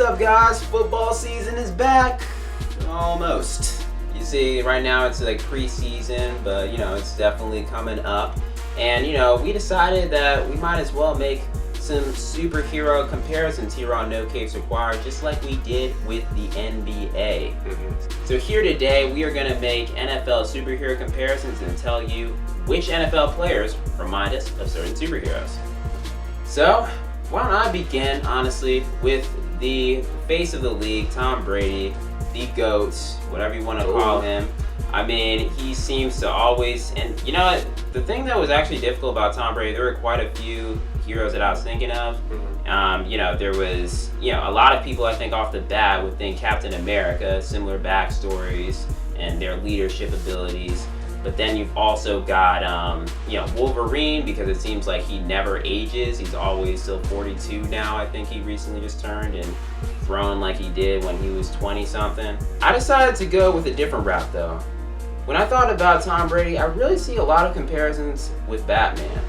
up, guys? Football season is back. Almost. You see, right now it's like preseason, but it's definitely coming up. And we decided that we might as well make some superhero comparisons here on No Capes Required, just like we did with the NBA. So here today, we are going to make NFL superhero comparisons and tell you which NFL players remind us of certain superheroes. So, why don't I begin, honestly, with the face of the league, Tom Brady, the GOAT, whatever you want to call him. I mean, he seems to always, and you know what, the thing that was actually difficult about Tom Brady, there were quite a few heroes that I was thinking of. There was, a lot of people I think off the bat would think Captain America, similar backstories and their leadership abilities. But then you've also got, Wolverine, because it seems like he never ages. He's always still 42 now. I think he recently just turned and thrown like he did when he was 20-something. I decided to go with a different route, though. When I thought about Tom Brady, I really see a lot of comparisons with Batman,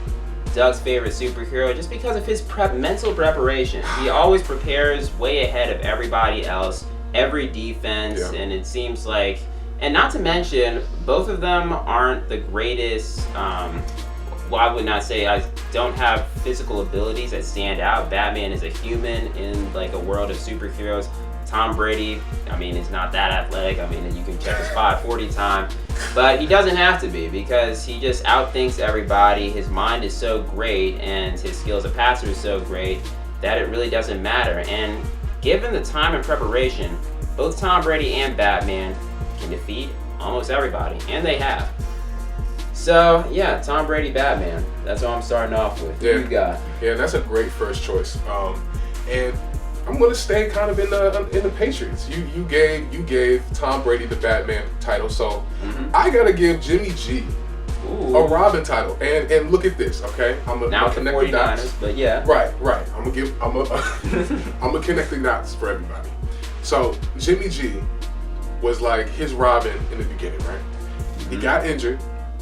Doug's favorite superhero, just because of his mental preparation. He always prepares way ahead of everybody else, every defense, and it seems like, and not to mention, both of them aren't the greatest, I would not say I don't have physical abilities that stand out. Batman is a human in like a world of superheroes. Tom Brady, is not that athletic. You can check his 540 time, but he doesn't have to be because he just outthinks everybody. His mind is so great and his skill as a passer is so great that it really doesn't matter. And given the time and preparation, both Tom Brady and Batman can defeat almost everybody, and they have. So yeah, Tom Brady, Batman. That's what I'm starting off with. Yeah. Who you got? Yeah, that's a great first choice. And I'm gonna stay kind of in the Patriots. You gave Tom Brady the Batman title, so I gotta give Jimmy G a Robin title. And look at this, okay? I'm gonna connect the dots. But yeah. Right. I'm gonna connect the dots for everybody. So Jimmy G was like his Robin in the beginning, right? He got injured,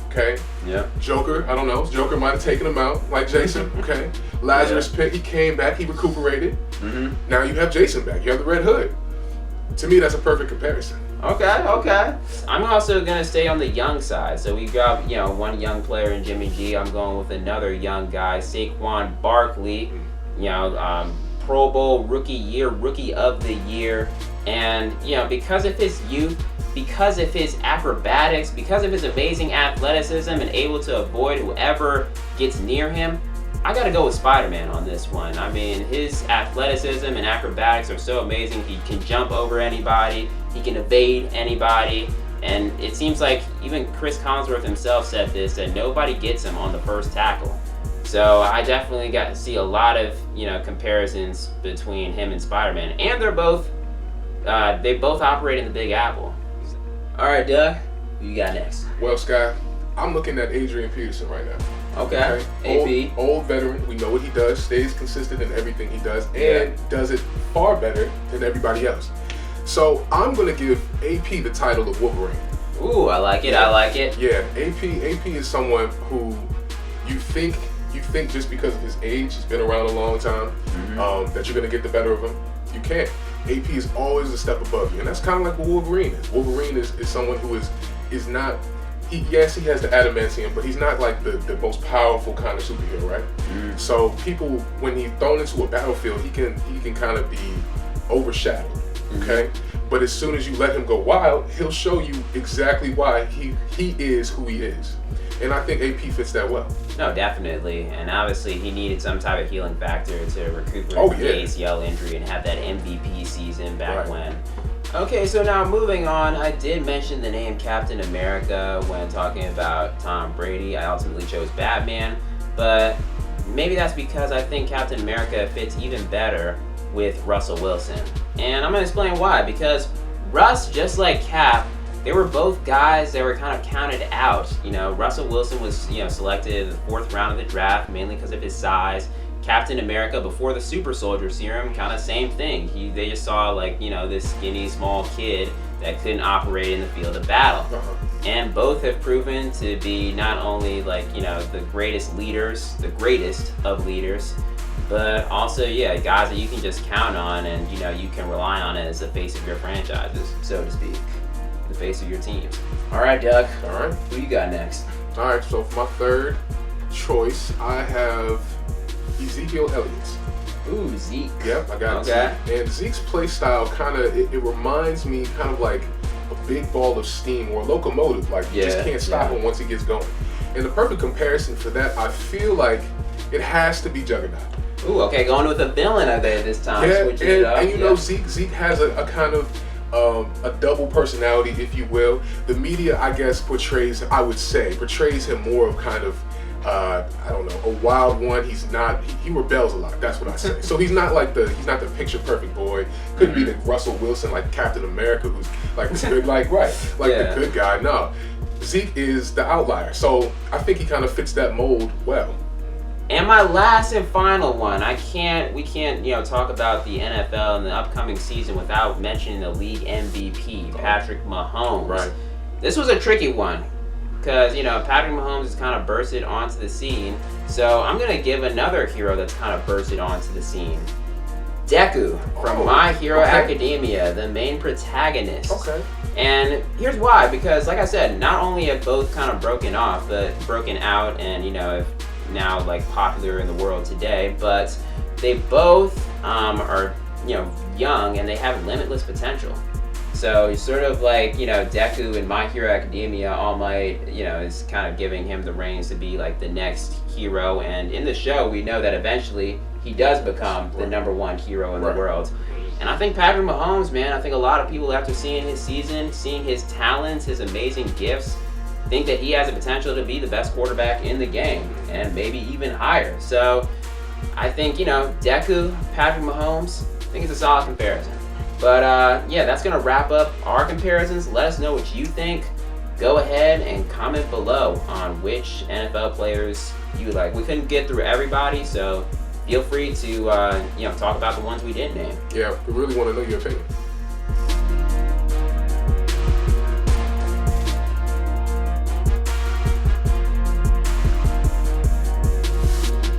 okay? Yeah. Joker, I don't know. Joker might have taken him out, like Jason, okay? Lazarus Pit, he came back, he recuperated. Now you have Jason back, you have the Red Hood. To me, that's a perfect comparison. Okay. I'm also going to stay on the young side. So we got, one young player in Jimmy G. I'm going with another young guy, Saquon Barkley. Pro Bowl rookie of the year. And, because of his youth, because of his acrobatics, because of his amazing athleticism and able to avoid whoever gets near him, I gotta go with Spider-Man on this one. His athleticism and acrobatics are so amazing. He can jump over anybody, he can evade anybody, and it seems like even Chris Collinsworth himself said this, that nobody gets him on the first tackle. So I definitely got to see a lot of, comparisons between him and Spider-Man. And they both operate in the Big Apple. All right, Doug, who you got next? Well, Sky, I'm looking at Adrian Peterson right now. Okay. AP. Old veteran. We know what he does. Stays consistent in everything he does, and does it far better than everybody else. So I'm gonna give AP the title of Wolverine. Ooh, I like it. I like it. Yeah, AP is someone who you think just because of his age, he's been around a long time, that you're gonna get the better of him. You can't. AP is always a step above you, and that's kind of like what Wolverine is. Wolverine is someone who is not. He has the adamantium, but he's not like the most powerful kind of superhero, right? So people, when he's thrown into a battlefield, he can kind of be overshadowed, okay? But as soon as you let him go wild, he'll show you exactly why he is who he is. And I think AP fits that well. No, definitely. And obviously he needed some type of healing factor to recuperate from the ACL injury and have that MVP season back when. Okay, so now moving on, I did mention the name Captain America when talking about Tom Brady. I ultimately chose Batman, but maybe that's because I think Captain America fits even better with Russell Wilson. And I'm going to explain why. Because Russ, just like Cap, they were both guys that were kind of counted out. Russell Wilson was, selected in the 4th round of the draft, mainly because of his size. Captain America, before the super soldier serum, kind of same thing. They just saw this skinny small kid that couldn't operate in the field of battle. And both have proven to be not only the greatest leaders, the greatest of leaders, but also, yeah, guys that you can just count on and, you know, you can rely on as the face of your franchises, so to speak. The face of your teams. All right, Doug. All right. Who you got next? All right, so for my third choice, I have Ezekiel Elliott. Ooh, Zeke. Yep, I got Okay. Zeke. And Zeke's play style kind of, it reminds me kind of like a big ball of steam or a locomotive. Like, you just can't stop him once he gets going. And the perfect comparison for that, I feel like it has to be Juggernaut. Ooh, okay, going with a villain out there this time. Yeah, Switching it up. and you know, Zeke has a kind of a double personality, if you will. The media, I guess, portrays him more of kind of, I don't know, a wild one. He's not, he rebels a lot. That's what I say. So he's not the picture perfect boy. Couldn't be the Russell Wilson, like Captain America, who's like the good, the good guy. No, Zeke is the outlier. So I think he kind of fits that mold well. And my last and final one, we can't, you know, talk about the NFL and the upcoming season without mentioning the league MVP, Patrick Mahomes. Right. This was a tricky one because, you know, Patrick Mahomes has kind of bursted onto the scene. So I'm going to give another hero that's kind of bursted onto the scene. Deku from My Hero Academia, the main protagonist. Okay. And here's why, because like I said, not only have both kind of broken out and, you know, now like popular in the world today, but they both are, you know, young and they have limitless potential. So it's sort of like, you know, Deku in My Hero Academia, All Might, you know, is kind of giving him the reins to be like the next hero. And in the show, we know that eventually he does become the #1 hero in the world. And I think Patrick Mahomes, man, I think a lot of people, after seeing his season, seeing his talents, his amazing gifts, think that he has the potential to be the best quarterback in the game and maybe even higher. So I think, you know, Deku, Patrick Mahomes, I think it's a solid comparison. But yeah, that's going to wrap up our comparisons. Let us know what you think. Go ahead and comment below on which NFL players you like. We couldn't get through everybody, so feel free to you know, talk about the ones we didn't name. Yeah, we really want to know your opinion.